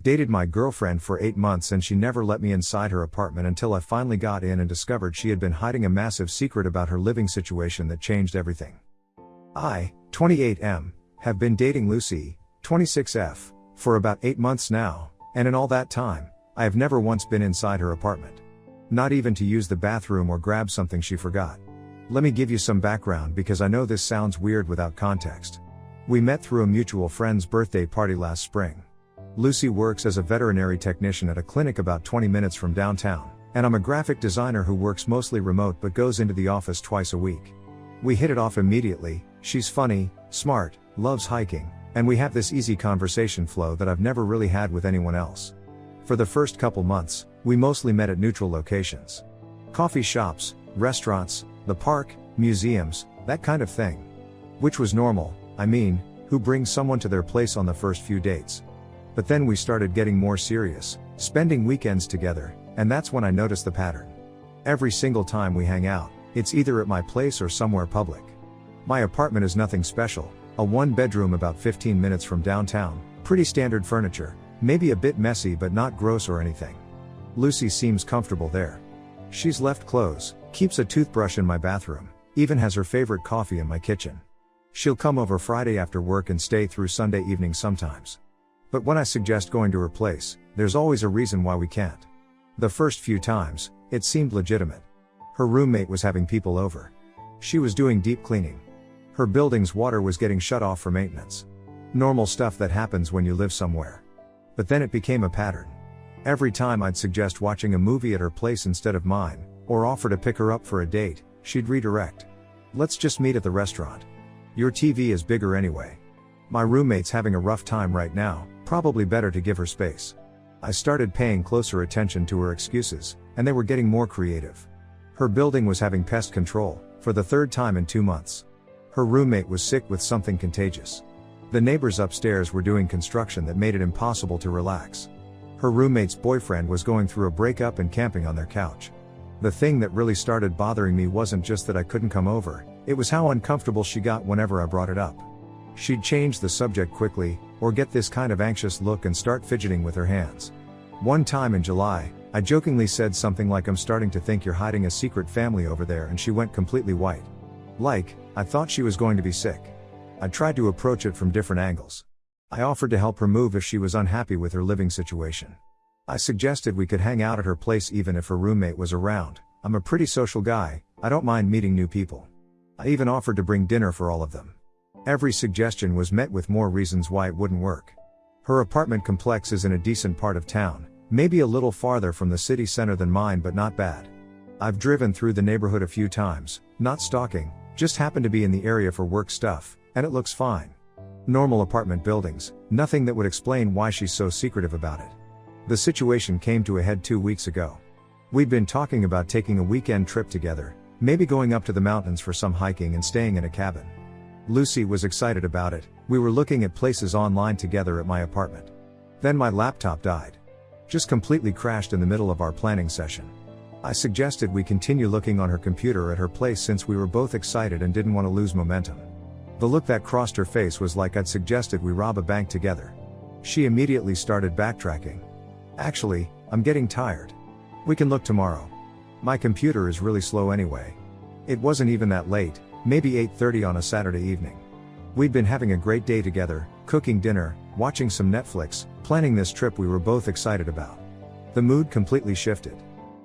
Dated my girlfriend for 8 months and she never let me inside her apartment until I finally got in and discovered she had been hiding a massive secret about her living situation that changed everything. I, 28M, have been dating Lucy, 26F, for about 8 months now, and in all that time, I have never once been inside her apartment. Not even to use the bathroom or grab something she forgot. Let me give you some background because I know this sounds weird without context. We met through a mutual friend's birthday party last spring. Lucy works as a veterinary technician at a clinic about 20 minutes from downtown, and I'm a graphic designer who works mostly remote but goes into the office twice a week. We hit it off immediately. She's funny, smart, loves hiking, and we have this easy conversation flow that I've never really had with anyone else. For the first couple months, we mostly met at neutral locations. Coffee shops, restaurants, the park, museums, that kind of thing. Which was normal, who brings someone to their place on the first few dates. But then we started getting more serious, spending weekends together, and that's when I noticed the pattern. Every single time we hang out, it's either at my place or somewhere public. My apartment is nothing special, a 1-bedroom about 15 minutes from downtown, pretty standard furniture, maybe a bit messy but not gross or anything. Lucy seems comfortable there. She's left clothes, keeps a toothbrush in my bathroom, even has her favorite coffee in my kitchen. She'll come over Friday after work and stay through Sunday evening sometimes. But when I suggest going to her place, there's always a reason why we can't. The first few times, it seemed legitimate. Her roommate was having people over. She was doing deep cleaning. Her building's water was getting shut off for maintenance. Normal stuff that happens when you live somewhere. But then it became a pattern. Every time I'd suggest watching a movie at her place instead of mine, or offer to pick her up for a date, she'd redirect. Let's just meet at the restaurant. Your TV is bigger anyway. My roommate's having a rough time right now, probably better to give her space. I started paying closer attention to her excuses, and they were getting more creative. Her building was having pest control, for the 3rd time in 2 months. Her roommate was sick with something contagious. The neighbors upstairs were doing construction that made it impossible to relax. Her roommate's boyfriend was going through a breakup and camping on their couch. The thing that really started bothering me wasn't just that I couldn't come over, it was how uncomfortable she got whenever I brought it up. She'd change the subject quickly, or get this kind of anxious look and start fidgeting with her hands. One time in July, I jokingly said something like, "I'm starting to think you're hiding a secret family over there," and she went completely white. Like, I thought she was going to be sick. I tried to approach it from different angles. I offered to help her move if she was unhappy with her living situation. I suggested we could hang out at her place even if her roommate was around. I'm a pretty social guy, I don't mind meeting new people. I even offered to bring dinner for all of them. Every suggestion was met with more reasons why it wouldn't work. Her apartment complex is in a decent part of town, maybe a little farther from the city center than mine, but not bad. I've driven through the neighborhood a few times, not stalking, just happened to be in the area for work stuff, and it looks fine. Normal apartment buildings, nothing that would explain why she's so secretive about it. The situation came to a head 2 weeks ago. We'd been talking about taking a weekend trip together, maybe going up to the mountains for some hiking and staying in a cabin. Lucy was excited about it. We were looking at places online together at my apartment. Then my laptop died. Just completely crashed in the middle of our planning session. I suggested we continue looking on her computer at her place since we were both excited and didn't want to lose momentum. The look that crossed her face was like I'd suggested we rob a bank together. She immediately started backtracking. "Actually, I'm getting tired. We can look tomorrow. My computer is really slow anyway." It wasn't even that late, maybe 8:30 on a Saturday evening. We'd been having a great day together, cooking dinner, watching some Netflix, planning this trip we were both excited about. The mood completely shifted.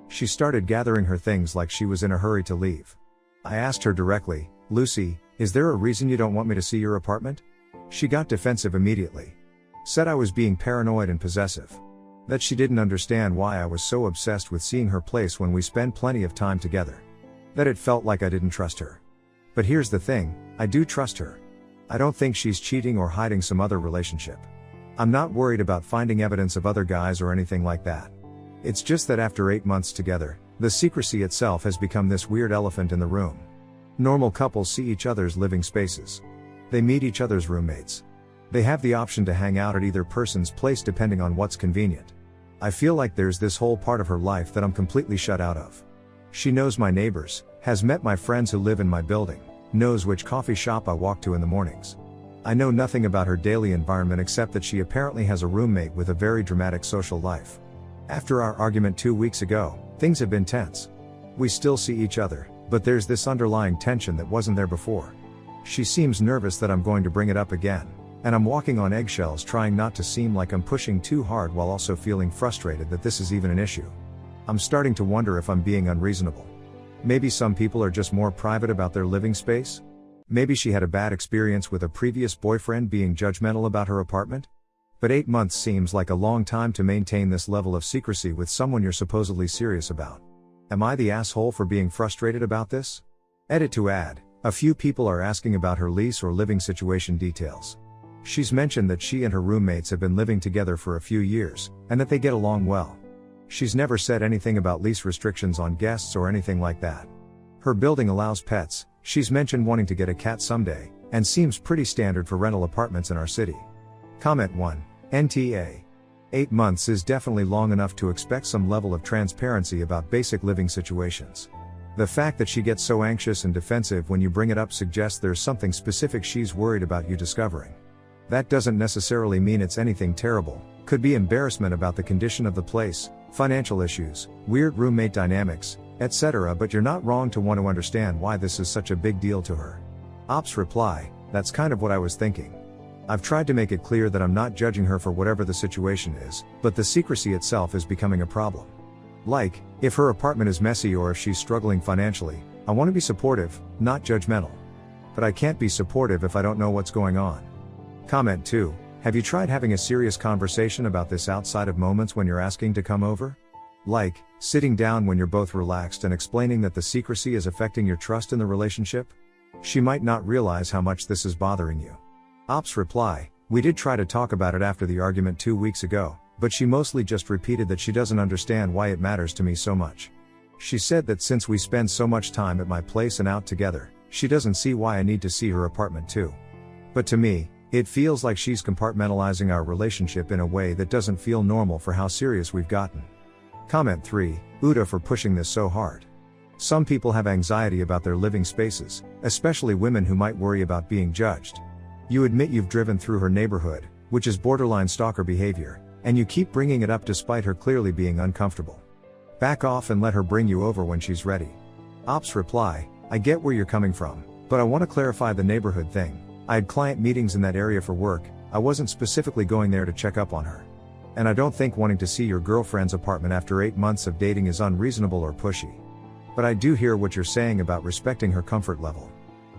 She started gathering her things like she was in a hurry to leave. I asked her directly, "Lucy, is there a reason you don't want me to see your apartment?" She got defensive immediately. Said I was being paranoid and possessive. That she didn't understand why I was so obsessed with seeing her place when we spend plenty of time together. That it felt like I didn't trust her. But here's the thing, I do trust her. I don't think she's cheating or hiding some other relationship. I'm not worried about finding evidence of other guys or anything like that. It's just that after 8 months together, the secrecy itself has become this weird elephant in the room. Normal couples see each other's living spaces. They meet each other's roommates. They have the option to hang out at either person's place depending on what's convenient. I feel like there's this whole part of her life that I'm completely shut out of. She knows my neighbors, has met my friends who live in my building, knows which coffee shop I walk to in the mornings. I know nothing about her daily environment except that she apparently has a roommate with a very dramatic social life. After our argument 2 weeks ago, things have been tense. We still see each other, but there's this underlying tension that wasn't there before. She seems nervous that I'm going to bring it up again, and I'm walking on eggshells trying not to seem like I'm pushing too hard while also feeling frustrated that this is even an issue. I'm starting to wonder if I'm being unreasonable. Maybe some people are just more private about their living space? Maybe she had a bad experience with a previous boyfriend being judgmental about her apartment? But 8 months seems like a long time to maintain this level of secrecy with someone you're supposedly serious about. Am I the asshole for being frustrated about this? Edit to add, a few people are asking about her lease or living situation details. She's mentioned that she and her roommates have been living together for a few years, and that they get along well. She's never said anything about lease restrictions on guests or anything like that. Her building allows pets, she's mentioned wanting to get a cat someday, and seems pretty standard for rental apartments in our city. Comment 1. NTA. 8 months is definitely long enough to expect some level of transparency about basic living situations. The fact that she gets so anxious and defensive when you bring it up suggests there's something specific she's worried about you discovering. That doesn't necessarily mean it's anything terrible, could be embarrassment about the condition of the place, financial issues, weird roommate dynamics, etc. But you're not wrong to want to understand why this is such a big deal to her. Ops reply, that's kind of what I was thinking. I've tried to make it clear that I'm not judging her for whatever the situation is, but the secrecy itself is becoming a problem. Like, if her apartment is messy or if she's struggling financially, I want to be supportive, not judgmental. But I can't be supportive if I don't know what's going on. Comment 2. Have you tried having a serious conversation about this outside of moments when you're asking to come over? Like, sitting down when you're both relaxed and explaining that the secrecy is affecting your trust in the relationship? She might not realize how much this is bothering you. Ops reply, we did try to talk about it after the argument 2 weeks ago, but she mostly just repeated that she doesn't understand why it matters to me so much. She said that since we spend so much time at my place and out together, she doesn't see why I need to see her apartment too. But to me, it feels like she's compartmentalizing our relationship in a way that doesn't feel normal for how serious we've gotten. Comment 3, Uda for pushing this so hard. Some people have anxiety about their living spaces, especially women who might worry about being judged. You admit you've driven through her neighborhood, which is borderline stalker behavior, and you keep bringing it up despite her clearly being uncomfortable. Back off and let her bring you over when she's ready. Ops reply, I get where you're coming from, but I want to clarify the neighborhood thing. I had client meetings in that area for work, I wasn't specifically going there to check up on her. And I don't think wanting to see your girlfriend's apartment after 8 months of dating is unreasonable or pushy. But I do hear what you're saying about respecting her comfort level.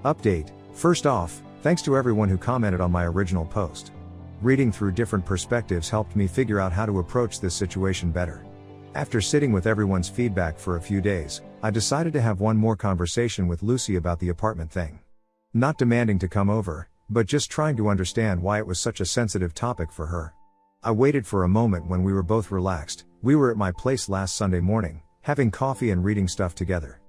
Update, first off, thanks to everyone who commented on my original post. Reading through different perspectives helped me figure out how to approach this situation better. After sitting with everyone's feedback for a few days, I decided to have one more conversation with Lucy about the apartment thing. Not demanding to come over, but just trying to understand why it was such a sensitive topic for her. I waited for a moment when we were both relaxed. We were at my place last Sunday morning, having coffee and reading stuff together.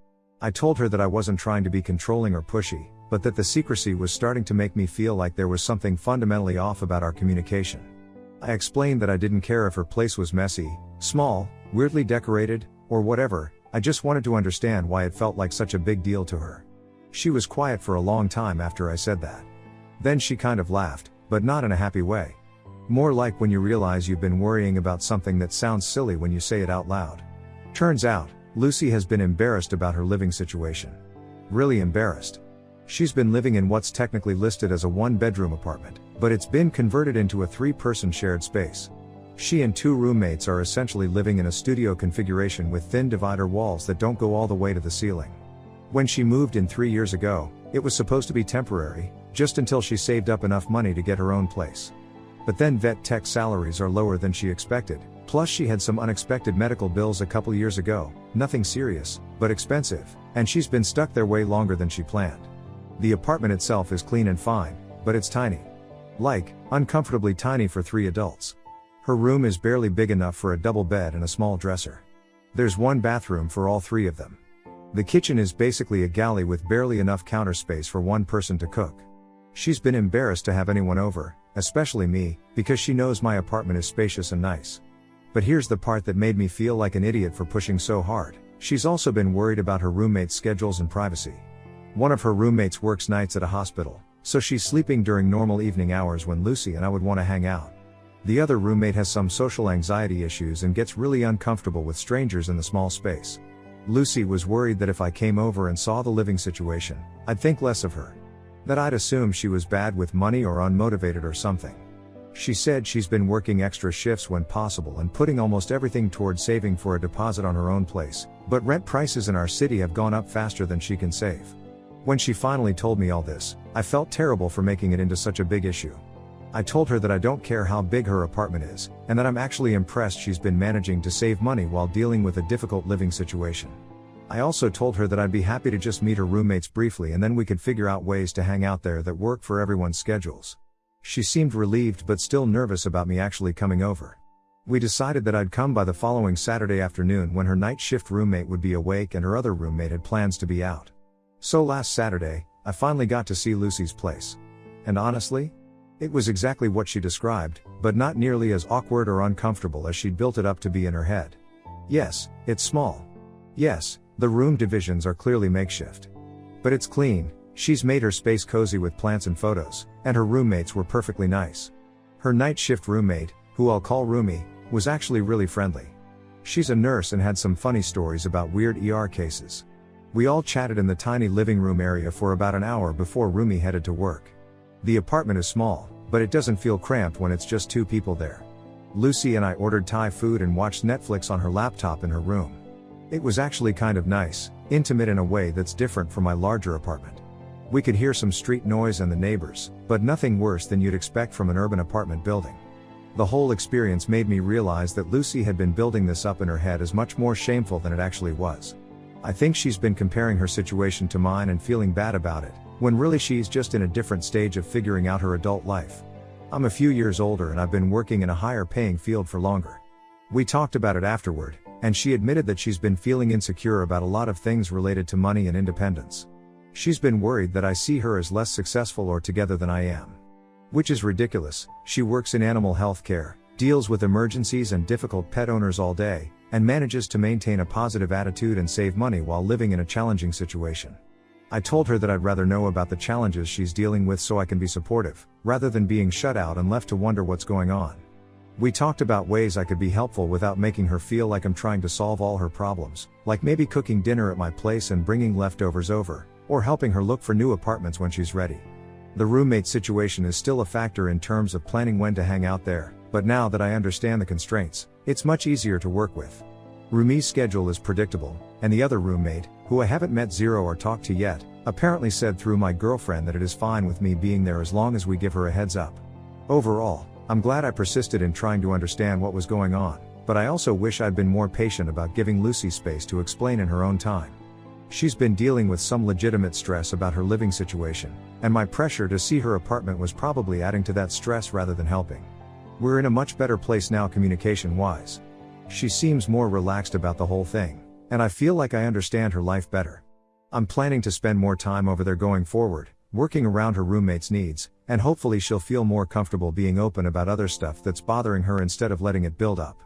I told her that I wasn't trying to be controlling or pushy, but that the secrecy was starting to make me feel like there was something fundamentally off about our communication. I explained that I didn't care if her place was messy, small, weirdly decorated, or whatever, I just wanted to understand why it felt like such a big deal to her. She was quiet for a long time after I said that. Then she kind of laughed, but not in a happy way. More like when you realize you've been worrying about something that sounds silly when you say it out loud. Turns out, Lucy has been embarrassed about her living situation. Really embarrassed. She's been living in what's technically listed as a 1-bedroom apartment, but it's been converted into a 3-person shared space. She and 2 roommates are essentially living in a studio configuration with thin divider walls that don't go all the way to the ceiling. When she moved in 3 years ago, it was supposed to be temporary, just until she saved up enough money to get her own place. But then vet tech salaries are lower than she expected, plus she had some unexpected medical bills a couple years ago, nothing serious, but expensive, and she's been stuck there way longer than she planned. The apartment itself is clean and fine, but it's tiny. Like, uncomfortably tiny for 3 adults. Her room is barely big enough for a double bed and a small dresser. There's 1 bathroom for all 3 of them. The kitchen is basically a galley with barely enough counter space for 1 person to cook. She's been embarrassed to have anyone over, especially me, because she knows my apartment is spacious and nice. But here's the part that made me feel like an idiot for pushing so hard. She's also been worried about her roommates' schedules and privacy. One of her roommates works nights at a hospital, so she's sleeping during normal evening hours when Lucy and I would want to hang out. The other roommate has some social anxiety issues and gets really uncomfortable with strangers in the small space. Lucy was worried that if I came over and saw the living situation, I'd think less of her. That I'd assume she was bad with money or unmotivated or something. She said she's been working extra shifts when possible and putting almost everything towards saving for a deposit on her own place, but rent prices in our city have gone up faster than she can save. When she finally told me all this, I felt terrible for making it into such a big issue. I told her that I don't care how big her apartment is, and that I'm actually impressed she's been managing to save money while dealing with a difficult living situation. I also told her that I'd be happy to just meet her roommates briefly and then we could figure out ways to hang out there that work for everyone's schedules. She seemed relieved but still nervous about me actually coming over. We decided that I'd come by the following Saturday afternoon when her night shift roommate would be awake and her other roommate had plans to be out. So last Saturday, I finally got to see Lucy's place. And honestly, it was exactly what she described, but not nearly as awkward or uncomfortable as she'd built it up to be in her head. Yes, it's small. Yes, the room divisions are clearly makeshift. But it's clean, she's made her space cozy with plants and photos, and her roommates were perfectly nice. Her night shift roommate, who I'll call Rumi, was actually really friendly. She's a nurse and had some funny stories about weird ER cases. We all chatted in the tiny living room area for about an hour before Rumi headed to work. The apartment is small, but it doesn't feel cramped when it's just two people there. Lucy and I ordered Thai food and watched Netflix on her laptop in her room. It was actually kind of nice, intimate in a way that's different from my larger apartment. We could hear some street noise and the neighbors, but nothing worse than you'd expect from an urban apartment building. The whole experience made me realize that Lucy had been building this up in her head as much more shameful than it actually was. I think she's been comparing her situation to mine and feeling bad about it, when really she's just in a different stage of figuring out her adult life. I'm a few years older and I've been working in a higher paying field for longer. We talked about it afterward, and she admitted that she's been feeling insecure about a lot of things related to money and independence. She's been worried that I see her as less successful or together than I am. Which is ridiculous. She works in animal health care, deals with emergencies and difficult pet owners all day, and manages to maintain a positive attitude and save money while living in a challenging situation. I told her that I'd rather know about the challenges she's dealing with so I can be supportive, rather than being shut out and left to wonder what's going on. We talked about ways I could be helpful without making her feel like I'm trying to solve all her problems, like maybe cooking dinner at my place and bringing leftovers over, or helping her look for new apartments when she's ready. The roommate situation is still a factor in terms of planning when to hang out there, but now that I understand the constraints, it's much easier to work with. Rumi's schedule is predictable, and the other roommate, who I haven't met or talked to yet, apparently said through my girlfriend that it is fine with me being there as long as we give her a heads up. Overall, I'm glad I persisted in trying to understand what was going on, but I also wish I'd been more patient about giving Lucy space to explain in her own time. She's been dealing with some legitimate stress about her living situation, and my pressure to see her apartment was probably adding to that stress rather than helping. We're in a much better place now communication-wise. She seems more relaxed about the whole thing, and I feel like I understand her life better. I'm planning to spend more time over there going forward, working around her roommate's needs, and hopefully she'll feel more comfortable being open about other stuff that's bothering her instead of letting it build up.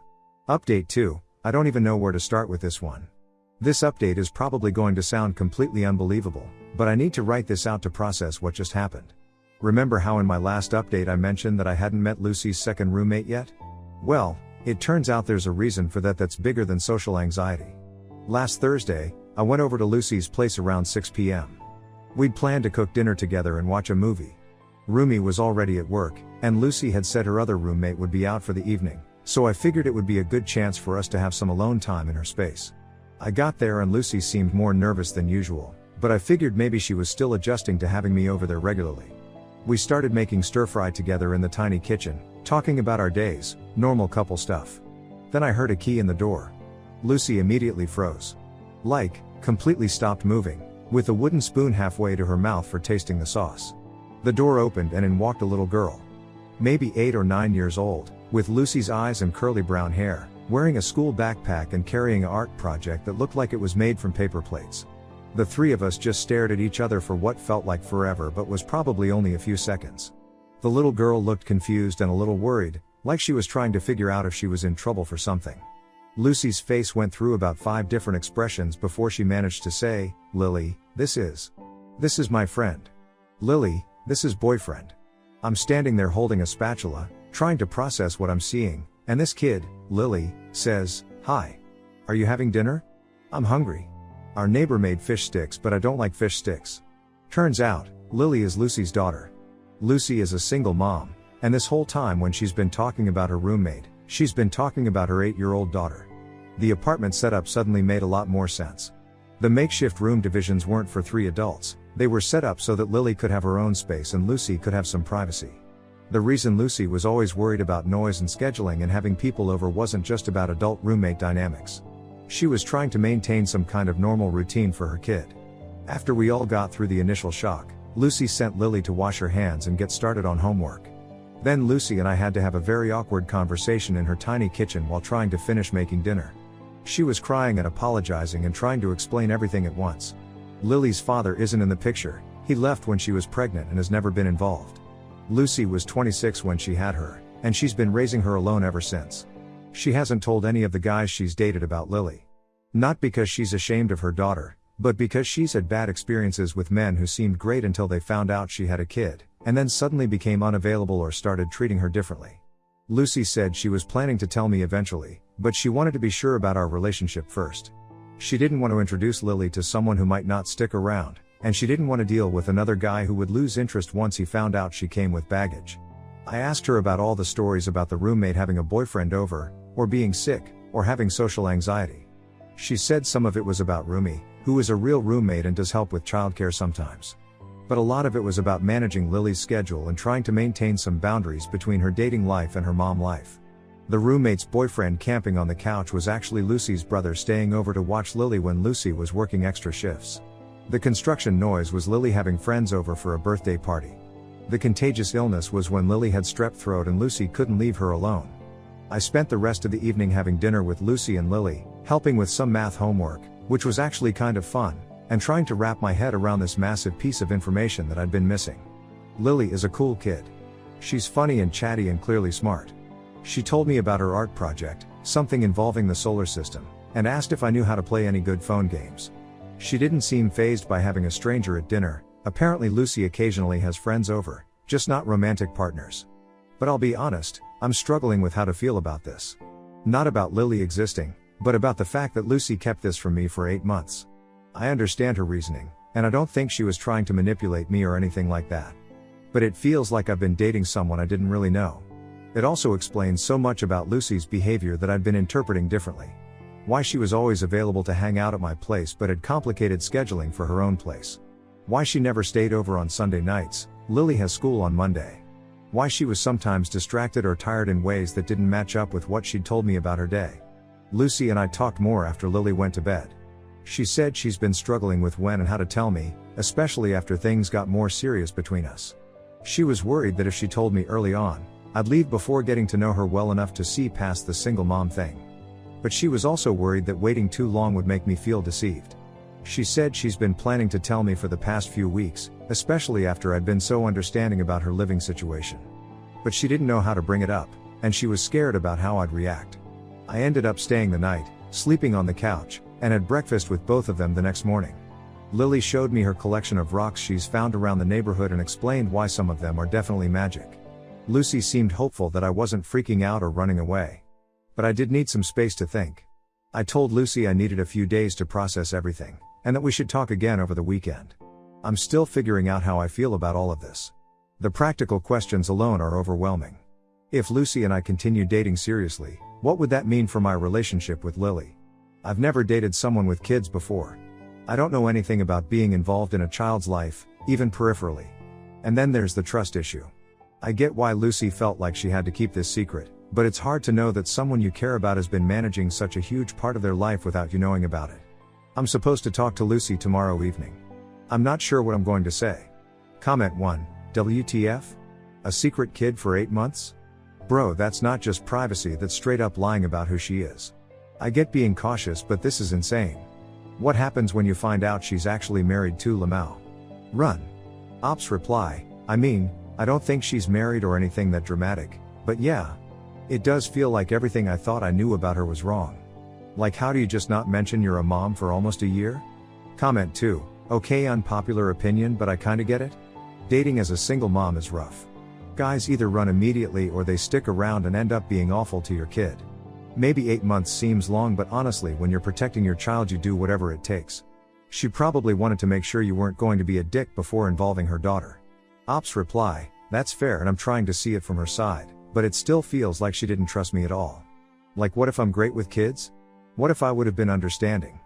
Update 2, I don't even know where to start with this one. This update is probably going to sound completely unbelievable, but I need to write this out to process what just happened. Remember how in my last update I mentioned that I hadn't met Lucy's second roommate yet? Well, it turns out there's a reason for that that's bigger than social anxiety. Last Thursday, I went over to Lucy's place around 6 p.m. We'd planned to cook dinner together and watch a movie. Rumi was already at work, and Lucy had said her other roommate would be out for the evening, so I figured it would be a good chance for us to have some alone time in her space. I got there and Lucy seemed more nervous than usual, but I figured maybe she was still adjusting to having me over there regularly. We started making stir-fry together in the tiny kitchen, talking about our days, normal couple stuff. Then I heard a key in the door. Lucy immediately froze. Completely stopped moving, with a wooden spoon halfway to her mouth for tasting the sauce. The door opened and in walked a little girl. Maybe 8 or 9 years old, with Lucy's eyes and curly brown hair, wearing a school backpack and carrying an art project that looked like it was made from paper plates. The three of us just stared at each other for what felt like forever but was probably only a few seconds. The little girl looked confused and a little worried, like she was trying to figure out if she was in trouble for something. Lucy's face went through about 5 different expressions before she managed to say, "Lily, this is my friend. Lily, This is boyfriend. I'm standing there holding a spatula, trying to process what I'm seeing, and this kid, Lily, says, "Hi. Are you having dinner? I'm hungry. Our neighbor made fish sticks, but I don't like fish sticks." Turns out, Lily is Lucy's daughter. Lucy is a single mom, and this whole time when she's been talking about her roommate, she's been talking about her 8-year-old daughter. The apartment setup suddenly made a lot more sense. The makeshift room divisions weren't for 3 adults, they were set up so that Lily could have her own space and Lucy could have some privacy. The reason Lucy was always worried about noise and scheduling and having people over wasn't just about adult roommate dynamics. She was trying to maintain some kind of normal routine for her kid. After we all got through the initial shock, Lucy sent Lily to wash her hands and get started on homework. Then Lucy and I had to have a very awkward conversation in her tiny kitchen while trying to finish making dinner. She was crying and apologizing and trying to explain everything at once. Lily's father isn't in the picture, he left when she was pregnant and has never been involved. Lucy was 26 when she had her, and she's been raising her alone ever since. She hasn't told any of the guys she's dated about Lily. Not because she's ashamed of her daughter, but because she's had bad experiences with men who seemed great until they found out she had a kid, and then suddenly became unavailable or started treating her differently. Lucy said she was planning to tell me eventually, but she wanted to be sure about our relationship first. She didn't want to introduce Lily to someone who might not stick around, and she didn't want to deal with another guy who would lose interest once he found out she came with baggage. I asked her about all the stories about the roommate having a boyfriend over, or being sick, or having social anxiety. She said some of it was about Rumi, who is a real roommate and does help with childcare sometimes. But a lot of it was about managing Lily's schedule and trying to maintain some boundaries between her dating life and her mom life. The roommate's boyfriend camping on the couch was actually Lucy's brother staying over to watch Lily when Lucy was working extra shifts. The construction noise was Lily having friends over for a birthday party. The contagious illness was when Lily had strep throat and Lucy couldn't leave her alone. I spent the rest of the evening having dinner with Lucy and Lily, helping with some math homework, which was actually kind of fun, and trying to wrap my head around this massive piece of information that I'd been missing. Lily is a cool kid. She's funny and chatty and clearly smart. She told me about her art project, something involving the solar system, and asked if I knew how to play any good phone games. She didn't seem fazed by having a stranger at dinner. Apparently Lucy occasionally has friends over, just not romantic partners. But I'll be honest, I'm struggling with how to feel about this. Not about Lily existing, but about the fact that Lucy kept this from me for 8 months. I understand her reasoning, and I don't think she was trying to manipulate me or anything like that. But it feels like I've been dating someone I didn't really know. It also explains so much about Lucy's behavior that I'd been interpreting differently. Why she was always available to hang out at my place but had complicated scheduling for her own place. Why she never stayed over on Sunday nights. Lily has school on Monday. Why she was sometimes distracted or tired in ways that didn't match up with what she'd told me about her day. Lucy and I talked more after Lily went to bed. She said she's been struggling with when and how to tell me, especially after things got more serious between us. She was worried that if she told me early on, I'd leave before getting to know her well enough to see past the single mom thing. But she was also worried that waiting too long would make me feel deceived. She said she's been planning to tell me for the past few weeks, especially after I'd been so understanding about her living situation. But she didn't know how to bring it up, and she was scared about how I'd react. I ended up staying the night, sleeping on the couch, and had breakfast with both of them the next morning. Lily showed me her collection of rocks she's found around the neighborhood and explained why some of them are definitely magic. Lucy seemed hopeful that I wasn't freaking out or running away. But I did need some space to think. I told Lucy I needed a few days to process everything, and that we should talk again over the weekend. I'm still figuring out how I feel about all of this. The practical questions alone are overwhelming. If Lucy and I continue dating seriously, what would that mean for my relationship with Lily? I've never dated someone with kids before. I don't know anything about being involved in a child's life, even peripherally. And then there's the trust issue. I get why Lucy felt like she had to keep this secret, but it's hard to know that someone you care about has been managing such a huge part of their life without you knowing about it. I'm supposed to talk to Lucy tomorrow evening. I'm not sure what I'm going to say. Comment 1, WTF? A secret kid for 8 months? Bro, that's not just privacy, that's straight up lying about who she is. I get being cautious, but this is insane. What happens when you find out she's actually married to Lamau? Run. Ops reply, I don't think she's married or anything that dramatic, but yeah. It does feel like everything I thought I knew about her was wrong. Like, how do you just not mention you're a mom for almost a year? Comment 2, okay, unpopular opinion, but I kinda get it. Dating as a single mom is rough. Guys either run immediately or they stick around and end up being awful to your kid. Maybe 8 months seems long, but honestly, when you're protecting your child, you do whatever it takes. She probably wanted to make sure you weren't going to be a dick before involving her daughter. Ops reply, that's fair, and I'm trying to see it from her side, but it still feels like she didn't trust me at all. Like, what if I'm great with kids? What if I would have been understanding?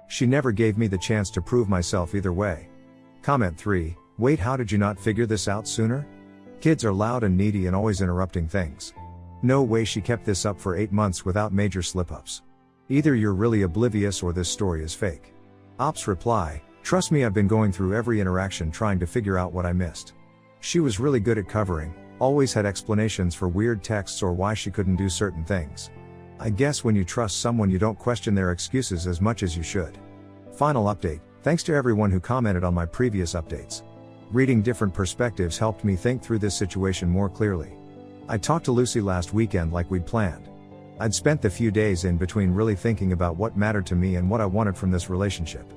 She never gave me the chance to prove myself either way. Comment 3, wait, how did you not figure this out sooner? Kids are loud and needy and always interrupting things. No way she kept this up for 8 months without major slip-ups. Either you're really oblivious or this story is fake. Ops reply, trust me, I've been going through every interaction trying to figure out what I missed. She was really good at covering, always had explanations for weird texts or why she couldn't do certain things. I guess when you trust someone, you don't question their excuses as much as you should. Final update, thanks to everyone who commented on my previous updates. Reading different perspectives helped me think through this situation more clearly. I talked to Lucy last weekend like we'd planned. I'd spent the few days in between really thinking about what mattered to me and what I wanted from this relationship.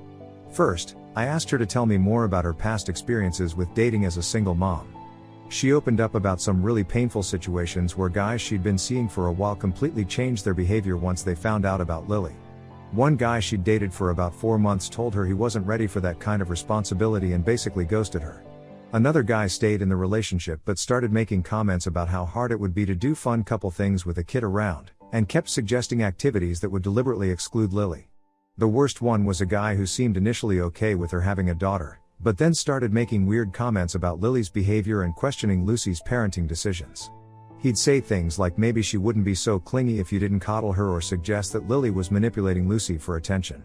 First, I asked her to tell me more about her past experiences with dating as a single mom. She opened up about some really painful situations where guys she'd been seeing for a while completely changed their behavior once they found out about Lily. One guy she'd dated for about 4 months told her he wasn't ready for that kind of responsibility and basically ghosted her. Another guy stayed in the relationship but started making comments about how hard it would be to do fun couple things with a kid around, and kept suggesting activities that would deliberately exclude Lily. The worst one was a guy who seemed initially okay with her having a daughter, but then started making weird comments about Lily's behavior and questioning Lucy's parenting decisions. He'd say things like maybe she wouldn't be so clingy if you didn't coddle her, or suggest that Lily was manipulating Lucy for attention.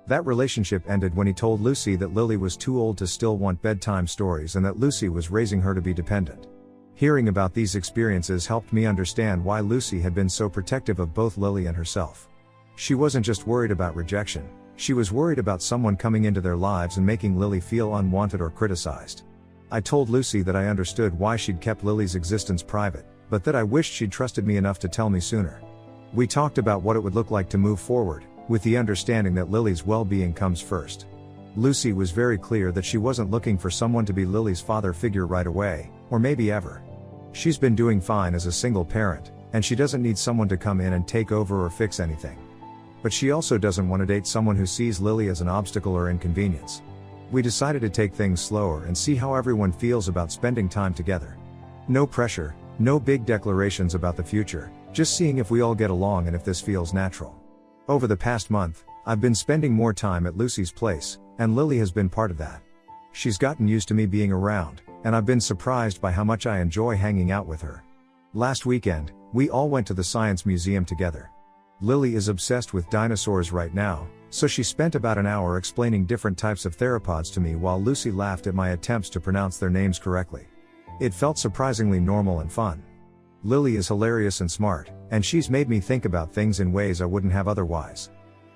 That relationship ended when he told Lucy that Lily was too old to still want bedtime stories and that Lucy was raising her to be dependent. Hearing about these experiences helped me understand why Lucy had been so protective of both Lily and herself. She wasn't just worried about rejection, she was worried about someone coming into their lives and making Lily feel unwanted or criticized. I told Lucy that I understood why she'd kept Lily's existence private, but that I wished she'd trusted me enough to tell me sooner. We talked about what it would look like to move forward, with the understanding that Lily's well-being comes first. Lucy was very clear that she wasn't looking for someone to be Lily's father figure right away, or maybe ever. She's been doing fine as a single parent, and she doesn't need someone to come in and take over or fix anything. But she also doesn't want to date someone who sees Lily as an obstacle or inconvenience. We decided to take things slower and see how everyone feels about spending time together. No pressure, no big declarations about the future, just seeing if we all get along and if this feels natural. Over the past month, I've been spending more time at Lucy's place, and Lily has been part of that. She's gotten used to me being around, and I've been surprised by how much I enjoy hanging out with her. Last weekend, we all went to the Science Museum together. Lily is obsessed with dinosaurs right now, so she spent about an hour explaining different types of theropods to me while Lucy laughed at my attempts to pronounce their names correctly. It felt surprisingly normal and fun. Lily is hilarious and smart, and she's made me think about things in ways I wouldn't have otherwise.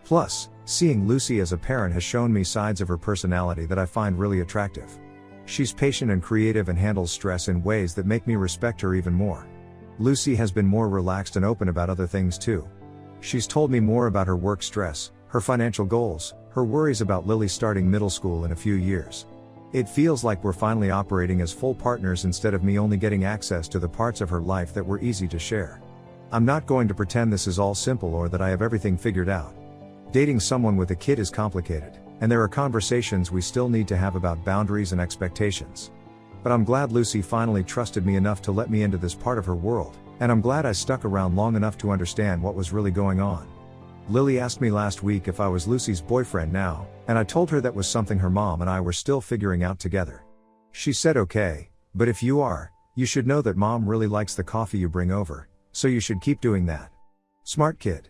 Plus, seeing Lucy as a parent has shown me sides of her personality that I find really attractive. She's patient and creative and handles stress in ways that make me respect her even more. Lucy has been more relaxed and open about other things too. She's told me more about her work stress, her financial goals, her worries about Lily starting middle school in a few years. It feels like we're finally operating as full partners instead of me only getting access to the parts of her life that were easy to share. I'm not going to pretend this is all simple or that I have everything figured out. Dating someone with a kid is complicated, and there are conversations we still need to have about boundaries and expectations. But I'm glad Lucy finally trusted me enough to let me into this part of her world, and I'm glad I stuck around long enough to understand what was really going on. Lily asked me last week if I was Lucy's boyfriend now, and I told her that was something her mom and I were still figuring out together. She said okay, but if you are, you should know that mom really likes the coffee you bring over, so you should keep doing that. Smart kid.